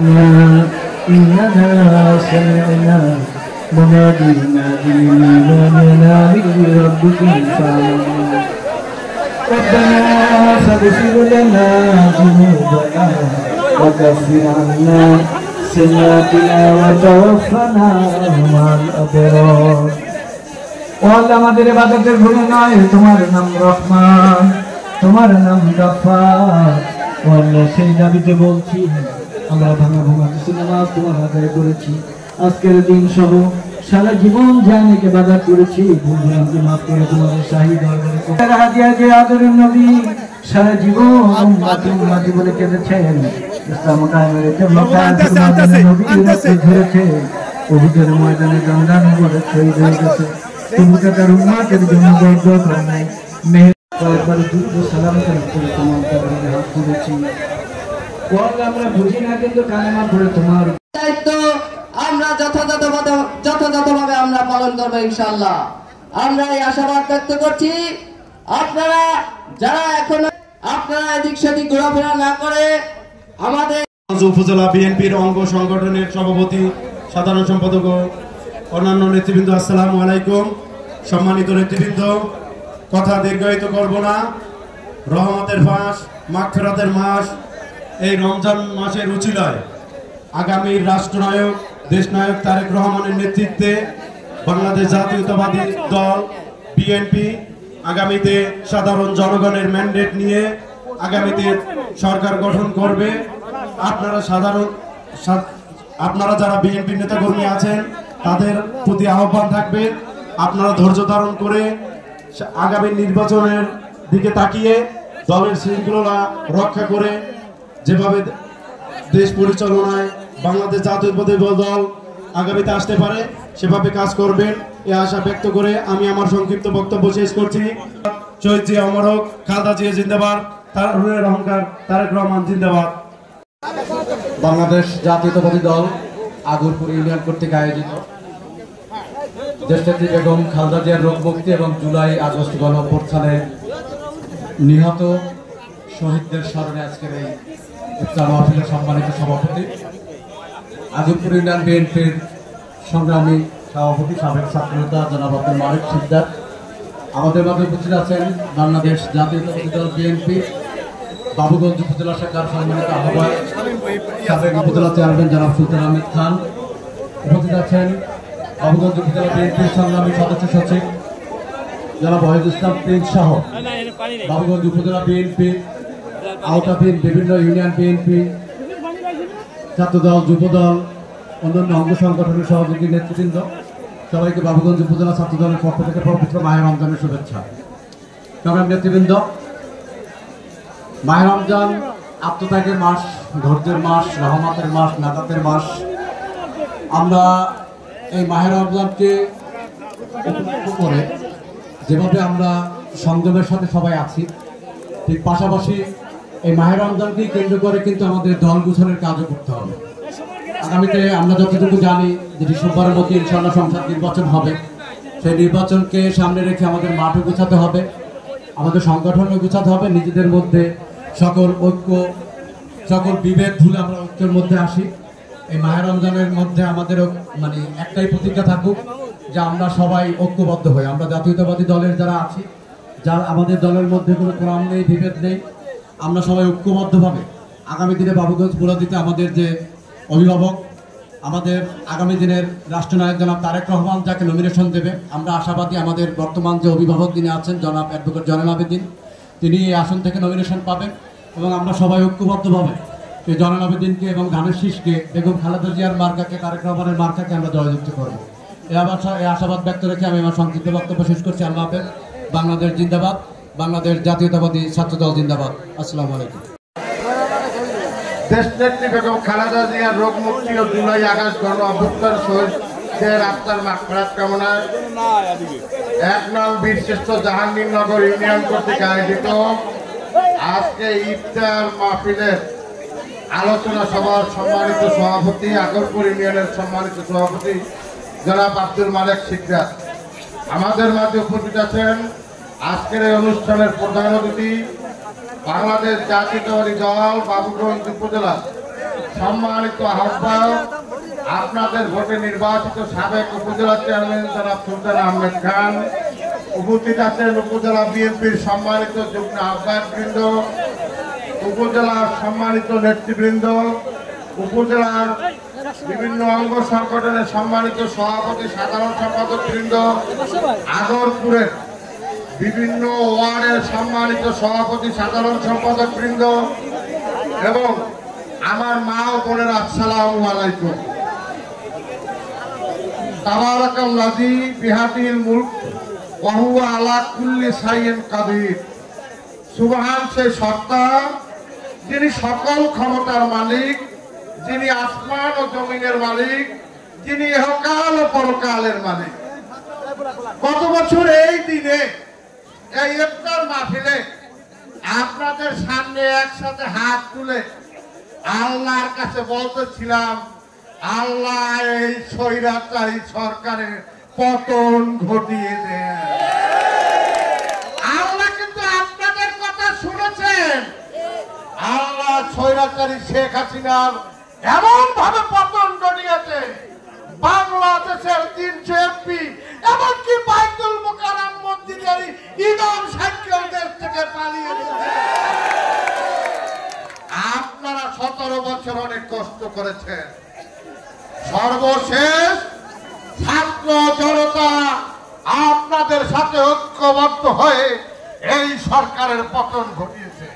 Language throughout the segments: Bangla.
إننا سمعنا منادي ينادي للإيمان آمنوا بربكم فآمنوا ربنا فاغفر لنا ذنوبنا وكفر عنا سيئاتنا وتوفنا مع الأبرار والله আমাদের ইবাদতের ভুলে নয় তোমার নাম রহমান তোমার নাম গফফার والله সেই দাবিতে বলছি আমরা ভাঙা ভাঙা কিছু নামাজ তোমার আদায় করেছি আজকের দিন সহ সারা জীবন জানেকে ইবাদত করেছি ভুল ভ্রান্তি মাফ করে তোমাদের শাহী দরবারে তোমার হাদিয়া যে আদরের নবী সারা জীবন উম্মতি বলে কেঁদেছেন ইসলাম কায়েমের জন্য নবীর রক্ত ঝরেছে উহুদের ময়দানে গঙ্গার উপরে শহীদ হয়ে গেছে তুমি তার উম্মতের জন্য দোয়া করে নাই কয়েকবার দুরূদ ও সালাম করে তোমার দরবারে হাত তুলেছি ওয়াল্লাহ আমরা বুঝি না কিন্তু কালেমা পড়ে তোমার দায়িত্ব আমরা যথাযথভাবে আমরা পালন করব ইনশাআল্লাহ। আমরা এই আশাবাদ ব্যক্ত করছি আপনারা যারা এখনো এদিক সেদিক ঘোরাফেরা না করে আমাদের উপজেলা বিএনপির অঙ্গ সংগঠনের সভাপতি সাধারণ সম্পাদক ও অন্যান্য নেতৃবৃন্দ আসসালামু আলাইকুম। সম্মানিত নেতৃবৃন্দ, কথা দীর্ঘায়িত করব না। রহমতের মাস, মাগফিরাতের মাস, এই রমজান মাসের উচিলায় আগামীর রাষ্ট্রনায়ক দেশনায়ক তারেক রহমানের নেতৃত্বে বাংলাদেশ জাতীয়তাবাদী দল বিএনপি আগামীতে সাধারণ জনগণের ম্যান্ডেট নিয়ে আগামীতে সরকার গঠন করবে। আপনারা যারা বিএনপি নেতাকর্মী আছেন তাদের প্রতি আহ্বান থাকবে আপনারা ধৈর্য ধারণ করে আগামী নির্বাচনের দিকে তাকিয়ে দলের শৃঙ্খলা রক্ষা করে যেভাবে দেশ পরিচালনায় বাংলাদেশ জাতীয়তাবাদী দল আগামীতে আসতে পারে সেভাবে কাজ করবেন এই আশা ব্যক্ত করে আমি আমার সংক্ষিপ্ত বক্তব্য শেষ করছি। শহীদ জিয়া অমর হোক, খালেদা জিয়া জিন্দাবাদ, তারুণের অহংকার তারেক রহমান জিন্দাবাদ। বাংলাদেশ জাতীয়তাবাদী দল আগরপুর ইউনিয়ন কর্তৃক আয়োজিত দেশনেত্রী বেগম খালেদা জিয়ার রোগ মুক্তি এবং জুলাই আগস্ট গণ অভ্যুত্থানে নিহত শহীদদের স্মরণে আজকের এই ইফতার মাহফিলের সম্মানিত সভাপতি আগরপুর ইউনিয়ন বিএনপির সংগ্রামী সভাপতি সাবেক ছাত্রনেতা জনাব আব্দুল মালিক সিকদার, আমাদের মাঝে উপস্থিত আছেন বাংলাদেশ জাতীয়তাবাদী দল বিএনপি বাবুগঞ্জ উপজেলা শাখার সম্মানিত আহ্বায়ক সাবেক উপজেলা চেয়ারম্যান জনাব সুলতান আহমেদ খান, উপস্থিত আছেন বাবুগঞ্জ উপজেলা বিএনপির সংগ্রামী সদস্য সচিব জনাব ওয়াহিদুল ইসলাম প্রিন্স সহ বাবুগঞ্জ উপজেলা বিএনপি আওতাধীন বিভিন্ন ইউনিয়ন বিএনপি ছাত্রদল যুবদল অন্যান্য অঙ্গ সংগঠনের সহযোগী নেতৃবৃন্দ সবাইকে বাবুগঞ্জ উপজেলা ছাত্রদলের পক্ষ থেকে পবিত্র মাহে রমজানের শুভেচ্ছা। সংগ্রামী নেতৃবৃন্দ, মাহে রমজান আত্মত্যাগের মাস, ধৈর্যের মাস, রহমতের মাস, নাজাতের মাস। আমরা এই মাহে রমজানকে উপলক্ষ করে যেভাবে আমরা সংযমের সাথে সবাই আছি, ঠিক পাশাপাশি এই মাহে রমজানকেই কেন্দ্র করে কিন্তু আমাদের দল গুছানোর কাজও করতে হবে। আগামীতে আমরা যতটুকু জানি যে ডিসেম্বরের মধ্যে ইনশাআল্লাহ সংসদ নির্বাচন হবে, সেই নির্বাচনকে সামনে রেখে আমাদের মাঠও গুছাতে হবে, আমাদের সংগঠনও গুছাতে হবে, নিজেদের মধ্যে সকল ঐক্য সকল বিভেদ ভুলে আমরা ঐক্যের মধ্যে আসি। এই মাহে রমজানের মধ্যে আমাদেরও একটাই প্রতিজ্ঞা থাকুক যে আমরা সবাই ঐক্যবদ্ধ হই। আমরা জাতীয়তাবাদী দলের যারা আছি, যার আমাদের দলের মধ্যে কোনো ক্রম নেই, বিভেদ নেই, আমরা সবাই ঐক্যবদ্ধভাবে আগামী দিনে বাবুগঞ্জ বুলাদিতে আমাদের যে অভিভাবক, আমাদের আগামী দিনের রাষ্ট্রনায়ক জনাব তারেক রহমান যাকে নমিনেশন দেবে, আমরা আশাবাদী আমাদের বর্তমান যে অভিভাবক যিনি আছেন জনাব অ্যাডভোকেট জয়নুল আবেদিন, তিনি এই আসন থেকে নমিনেশন পাবেন এবং আমরা সবাই ঐক্যবদ্ধভাবে এই জয়নুল আবেদিনকে এবং ধানের শীষকে বেগম খালেদা জিয়ার মার্কাকে তারেক রহমানের মার্কাকে আমরা জয়যুক্ত করব। এই আশাবাদ ব্যক্ত রেখে আমি আমার সংক্ষিপ্ত বক্তব্য শেষ করছি। আল্লাহ হাফেজ। বাংলাদেশ জিন্দাবাদ, বাংলাদেশ জাতীয়তাবাদী ছাত্রদল জিন্দাবাদ। আসসালামু আলাইকুম। দেশনেত্রী বেগম খালেদা জিয়ার রোগ মুক্তি ও জুলাই আগস্ট গণ অভ্যুত্থান শহীদদের আত্মার মাগফিরাত কামনায় ১ নং বীরশ্রেষ্ঠ জাহাঙ্গীরনগর ইউনিয়ন কর্তৃক আয়োজিত আজকে ইফতার মাহফিলের আলোচনা সভার সম্মানিত সভাপতি আগরপুর ইউনিয়নের সম্মানিত সভাপতি জনাব আব্দুল মালিক সিকদার, আমাদের মাঝে উপস্থিত আছেন আজকের এই অনুষ্ঠানের প্রধান অতিথি বাংলাদেশ জাতীয়তাবাদী দল বাবুগঞ্জ উপজেলা সম্মানিত আহ্বায়ক, আপনাদের ভোটে নির্বাচিত সাবেক উপজেলা চেয়ারম্যান জনাব সুলতান আহমেদ খান, উপস্থিত আছেন উপজেলা বিএনপির সম্মানিত যুগ্ম আহ্বায়কবৃন্দ, উপজেলার সম্মানিত নেতৃবৃন্দ, উপজেলার বিভিন্ন অঙ্গ সংগঠনের সম্মানিত সভাপতি, সাধারণ সম্পাদক বৃন্দ, আগরপুরের বিভিন্ন ওয়ার্ডের সম্মানিত সভাপতি, সাধারণ সম্পাদক বৃন্দ এবং আমার মা ও বোনেরা, আসসালামু আলাইকুম। তাবারাকাল্লাযী বিহাদিল মুলক ওয়া হুয়া আলা কুল্লি শাইইন কাদির। সুবহান সেই সত্তা যিনি সকল ক্ষমতার মালিক, যিনি আসমান ও জমিনের মালিক, যিনি ইহকাল ও পরকালের মালিক। গত বছর এই দিনে এই ইফতার মাহফিলে আপনাদের সামনে একসাথে হাত তুলে আল্লাহর কাছে বলতেছিলাম, আল্লাহ এই স্বৈরাচারী সরকারের পতন ঘটিয়ে দেন। আল্লাহ কিন্তু আপনাদের কথা শুনেছেন। আল্লাহ স্বৈরাচারী শেখ হাসিনার এমন ভাবে পতন ঘটিয়েছে, বাংলাদেশের 300 এমপি এমনকি বাইতুল মুকাররম মসজিদের ইমাম সাহেবকেও দেশ থেকে পালিয়ে দিয়েছে। আপনারা 17 বছর অনেক কষ্ট করেছেন। সর্বশেষ ছাত্র জনতা আপনাদের সাথে ঐক্যবদ্ধ হয়ে এই সরকারের পতন ঘটিয়েছে।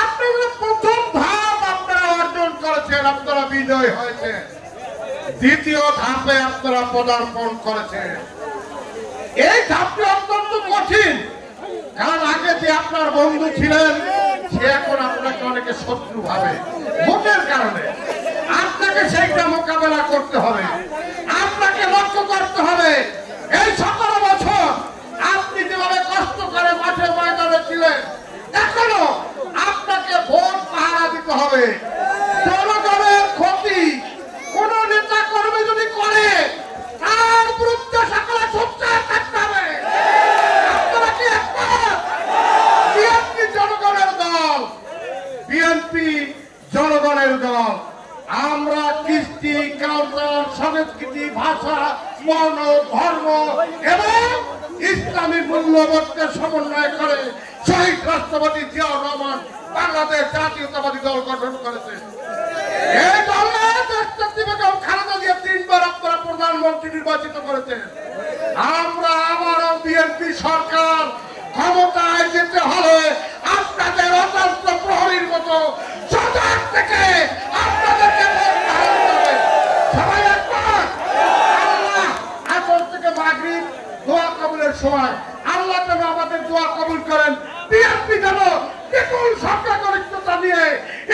আপনারা প্রথম ধাপ আপনারা অর্জন করেছেন, আপনারা বিজয় হয়েছেন। দ্বিতীয় ধাপে আপনারা পদার্পণ করেছেন। এই ধাপটি অত্যন্ত কঠিন, কারণ আগে যে আপনার বন্ধু ছিলেন সে এখন আপনাকে অনেকে শত্রু ভাবে ভোটের কারণে। আপনাকে সেইটা মোকাবেলা করতে হবে, আপনাকে লক্ষ্য করতে হবে। এই 17 বছর আপনি যেভাবে কষ্ট করে মাঠে ময়দানে ছিলেন, এখনো আপনাকে ভোট পাহারা দিতে হবে। জনগণের ক্ষতি কোন নেতা কর্মী যদি করে তার বিরুদ্ধে সকলে সোচ্চার থাকতে হবে। আপনারা কি একমত? বিএনপি জনগণের দল, বিএনপি জনগণের দল। আমরা কৃষ্টি, কালচার, সংস্কৃতি, ভাষা, বর্ণ, ধর্ম এবং ইসলামী মূল্যবোধকে সমন্বয় করে শহীদ রাষ্ট্রপতি জিয়াউর রহমান বাংলাদেশ জাতীয়তাবাদী দল গঠন করেছে। এই দলে দেশনেত্রী বেগম খালেদা জিয়া 3 বার আপনারা প্রধানমন্ত্রী নির্বাচিত করেছেন। আমরা আবারও বিএনপি সরকার ক্ষমতায় যেতে হলে আপনাদের অতন্ত্র প্রহরীর মতো সজাগ থেকে আপনাদেরকে ভোট ধারণ করবে। সবাই একমত? আল্লাহ আসর থেকে মাগরিব দোয়া কবুলের সময় আল্লাহ যেন আমাদের দোয়া কবুল করেন। বিএনপি যেন বিপুল সংখ্যাগরিষ্ঠতা নিয়ে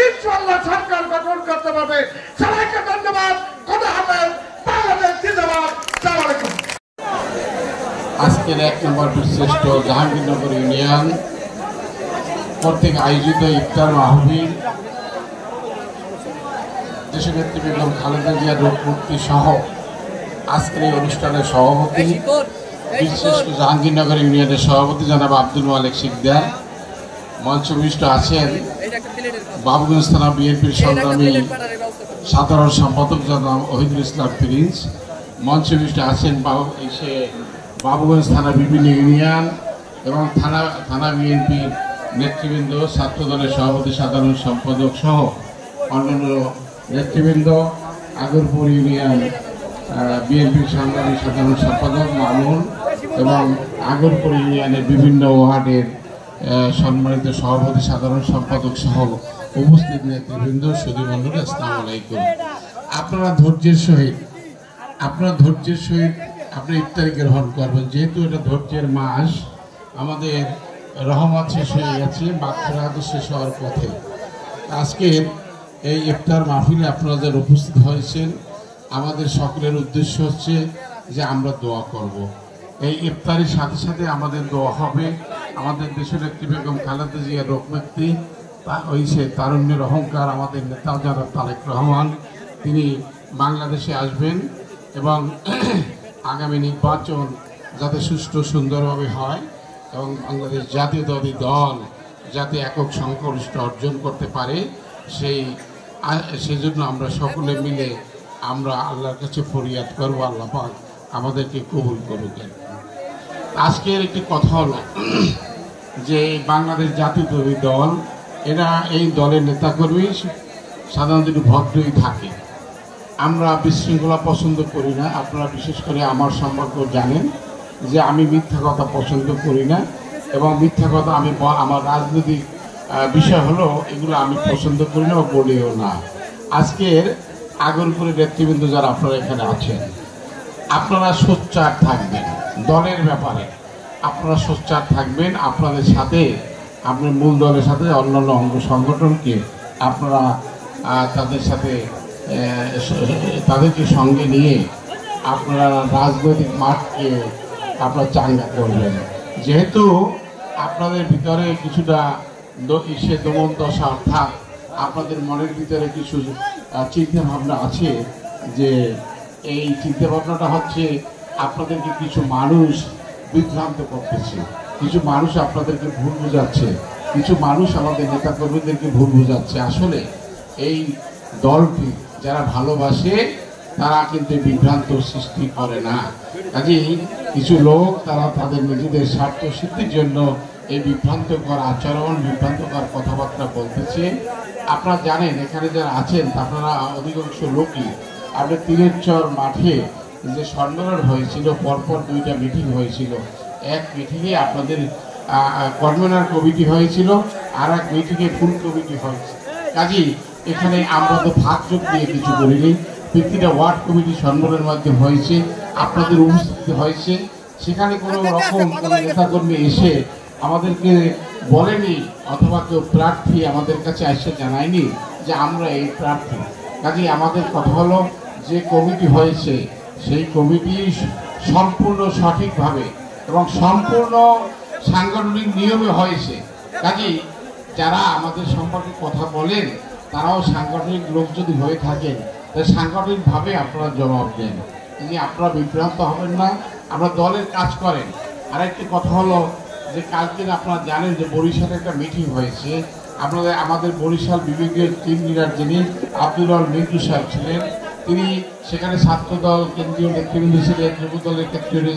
ইনশাআল্লাহ সরকার গঠন করতে পারবে। সবাইকে ধন্যবাদ। খোদা হাফেজ। বাংলাদেশ জিন্দাবাদ। আসসালামু আলাইকুম। আজকের 1 নম্বর বীরশ্রেষ্ঠ জাহাঙ্গীরনগর ইউনিয়ন কর্তৃক আয়োজিত ইফতার মাহফিল দেশনেত্রী বেগম খালেদা জিয়ার রোগ মুক্তি সহ আজকের এই অনুষ্ঠানের সভাপতি, বীরশ্রেষ্ঠ জাহাঙ্গীরনগর ইউনিয়নের সভাপতি জনাব আব্দুল মালিক শিকদার, মঞ্চবিষ্ট আছেন বাবুগঞ্জ থানা বিএনপির সংগ্রামী সাধারণ সম্পাদক জনাব ওহিদুল ইসলাম প্রিন্স, মঞ্চবিষ্ট আছেন বাবুগঞ্জ থানা বিভিন্ন ইউনিয়ন এবং থানা বিএনপির নেতৃবৃন্দ, ছাত্রদলের সভাপতি, সাধারণ সম্পাদক সহ অন্যান্য নেতৃবৃন্দ, আগরপুর ইউনিয়ন বিএনপির সংগ্রামী সাধারণ সম্পাদক মামুন এবং আগরপুর ইউনিয়নের বিভিন্ন ওয়ার্ডের সম্মানিত সভাপতি, সাধারণ সম্পাদক সহ উপস্থিত নেতৃবৃন্দ, সুধীমণ্ডলী, আসসালামু আলাইকুম। আপনারা ধৈর্যের সহিত আপনি ইফতারি গ্রহণ করবেন, যেহেতু এটা ধৈর্যের মাস। আমাদের রহমত শেষ হয়ে গেছে, মাগফিরাত শেষ হওয়ার পথে। আজকের এই ইফতার মাহফিলে আপনাদের উপস্থিত হয়েছেন। আমাদের সকলের উদ্দেশ্য হচ্ছে যে আমরা দোয়া করব। এই ইফতারির সাথে সাথে আমাদের দোয়া হবে আমাদের দেশনেত্রী বেগম খালেদা জিয়ার রোগ মুক্তি, সে তারুণ্যের অহংকার আমাদের নেতা জনাব তারেক রহমান, তিনি বাংলাদেশে আসবেন এবং আগামী নির্বাচন যাতে সুষ্ঠু সুন্দরভাবে হয় এবং বাংলাদেশ জাতীয়তাবাদী দল যাতে একক সংখ্যাগরিষ্ঠ অর্জন করতে পারে, সেই সেজন্য আমরা সকলে মিলে আমরা আল্লাহর কাছে ফরিয়াদ করবো, আল্লাহ পাক আমাদেরকে কবুল করুক। আজকের একটি কথা হলো যে বাংলাদেশ জাতীয়তাবাদী দল, এরা এই দলের নেতাকর্মী সাধারণত একটু ভদ্রই থাকে। আমরা বিশৃঙ্খলা পছন্দ করি না। আপনারা বিশেষ করে আমার সম্পর্কে জানেন যে আমি মিথ্যা কথা পছন্দ করি না, এবং মিথ্যা কথা আমি আমার রাজনৈতিক বিষয় হলো এগুলো আমি পছন্দ করি না ও বলিও না। আজকের আগরপুরের নেতৃবৃন্দ যারা আপনারা এখানে আছেন, আপনারা সোচ্চার থাকবেন দলের ব্যাপারে, আপনারা সোচ্চার থাকবেন। আপনাদের সাথে, আপনার মূল দলের সাথে অন্যান্য অঙ্গ সংগঠনকে আপনারা তাদেরকে সঙ্গে নিয়ে আপনারা রাজনৈতিক মাঠকে আপনারা চাঙ্গা করবেন। যেহেতু আপনাদের ভিতরে কিছুটা দমন দশা, অর্থাৎ আপনাদের মনের ভিতরে কিছু চিন্তা ভাবনা আছে, যে এই চিন্তা ভাবনাটা হচ্ছে আপনাদেরকে কিছু মানুষ বিভ্রান্ত করতেছে, কিছু মানুষ আপনাদেরকে ভুল বোঝাচ্ছে, কিছু মানুষ আমাদের নেতাকর্মীদেরকে ভুল বোঝাচ্ছে। আসলে এই দলটি যারা ভালোবাসে তারা কিন্তু বিভ্রান্ত সৃষ্টি করে না। কাজেই কিছু লোক তারা তাদের নিজেদের স্বার্থ সিদ্ধির জন্য এই বিভ্রান্তকর আচরণ, বিভ্রান্তকর কথাবার্তা বলতেছে। আপনারা জানেন এখানে যারা আছেন আপনারা অধিকাংশ লোকই আপনার তিলেরচর মাঠে যে সম্মেলন হয়েছিল, পরপর 2টা মিটিং হয়েছিল। এক মিটিংয়ে আপনাদের কনভেনার কমিটি হয়েছিল, আর এক মিটিংয়ে ফুল কমিটি হয়েছে। কাজেই এখানে আমরা তো ভাগ যোগ দিয়ে কিছু করিনি। প্রতিটা ওয়ার্ড কমিটি সম্মেলনের মাধ্যমে হয়েছে, আপনাদের উপস্থিতি হয়েছে। সেখানে কোনো রকম কোনো নেতাকর্মী এসে আমাদেরকে বলেনি, অথবা কেউ প্রার্থী আমাদের কাছে এসে জানায়নি যে আমরা এই প্রার্থী। কাজেই আমাদের কথা হলো যে কমিটি হয়েছে সেই কমিটি সম্পূর্ণ সঠিকভাবে এবং সম্পূর্ণ সাংগঠনিক নিয়মে হয়েছে। কাজেই যারা আমাদের সম্পর্কে কথা বলেন তারাও সাংগঠনিক লোক যদি হয়ে থাকেন তাহলে সাংগঠনিকভাবে আপনারা জবাব দেন। আপনারা বিভ্রান্ত হবেন না, আমরা দলের কাজ করেন। আরেকটি কথা হলো যে কালকে আপনারা জানেন যে বরিশালে একটা মিটিং হয়েছে। আমাদের বরিশাল বিভাগীয় টিম লিডার যিনি আব্দুল মিন্টু সাহেব ছিলেন, তিনি সেখানে ছাত্রদল কেন্দ্রীয় নেতৃবৃন্দ ছিলেন, যুব দলের কেন্দ্রীয়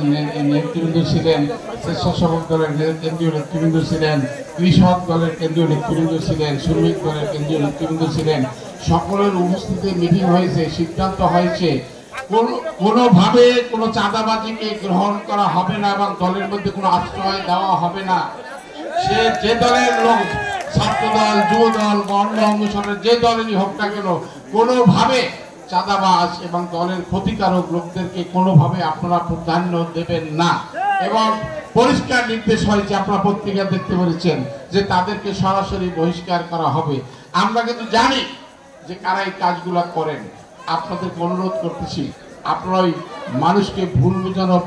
নেতৃবৃন্দ ছিলেন, স্বেচ্ছাসেবক দলের কেন্দ্রীয় নেতৃবৃন্দ ছিলেন, কৃষক দলের কেন্দ্রীয় নেতৃবৃন্দ ছিলেন, শ্রমিক দলের কেন্দ্রীয় নেতৃবৃন্দ ছিলেন। সকলের উপস্থিতিতে মিটিং হয়েছে, সিদ্ধান্ত হয়েছে কোনোভাবে কোনো চাঁদাবাজিকে গ্রহণ করা হবে না এবং দলের মধ্যে কোনো আশ্রয় দেওয়া হবে না। সে যে দলের লোক, ছাত্রদল, যুবদল বা অন্য অঙ্গসংগঠনের যে দলেরই হোক না কেন, কোনোভাবে চাঁদাবাজ এবং দলের ক্ষতিকারক লোকদেরকে কোনোভাবে আপনারা প্রাধান্য দেবেন না। এবং পরিষ্কার নির্দেশ হয়েছে, আপনারা পত্রিকা দেখতে পেরেছেন যে তাদেরকে সরাসরি বহিষ্কার করা হবে। আমরা কিন্তু জানি যে কারা এই কাজগুলো করেন। আপনাদেরকে অনুরোধ করতেছি, আপনারা ওই মানুষকে ভুল বোঝানো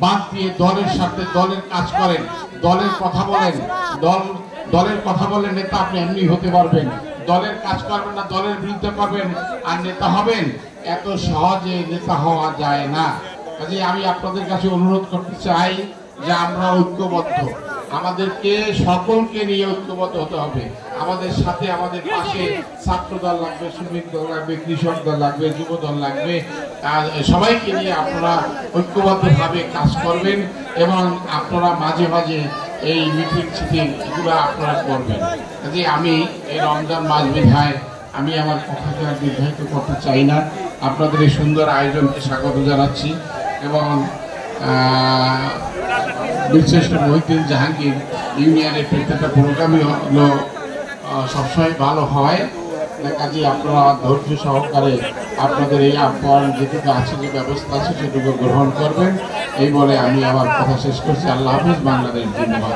বাদ দিয়ে দলের সাথে দলের কাজ করেন, দলের কথা বলেন। দলের কথা বলে নেতা আপনি এমনি হতে পারবেন, দলের কাজ করবেন না, দলের বিরুদ্ধে করবেন আর নেতা হবেন, এত সহজে নেতা হওয়া যায় না। কাজে আমি আপনাদের কাছে অনুরোধ করতে চাই যে আমরা ঐক্যবদ্ধ, আমাদেরকে সকলকে নিয়ে ঐক্যবদ্ধ হতে হবে। আমাদের সাথে, আমাদের পাশে ছাত্র দল লাগবে, শ্রমিক দল লাগবে, কৃষক দল লাগবে, যুব দল লাগবে। সবাইকে নিয়ে আপনারা ঐক্যবদ্ধভাবে কাজ করবেন এবং আপনারা মাঝে মাঝে এই মিটিং ছিটিং এগুলো আপনারা করবেন। কাজে আমি এই রমজান মাস বিধায় আমি আমার কথাকে আর দীর্ঘায়িত করতে চাই না। আপনাদের এই সুন্দর আয়োজনকে স্বাগত জানাচ্ছি এবং বীরশ্রেষ্ঠ মহিউদ্দিন জাহাঙ্গীর ইউনিয়নের প্রত্যেকটা প্রোগ্রামই হলো সবসময় ভালো হয়। কাজে আপনারা ধৈর্য সহকারে আপনাদের এই আহ্বান যেটুকু আছে, যে ব্যবস্থা আছে সেটুকু গ্রহণ করবেন। এই বলে আমি আমার কথা শেষ করছি। আল্লাহ হাফেজ। বাংলাদেশ জিন্দাবাদ।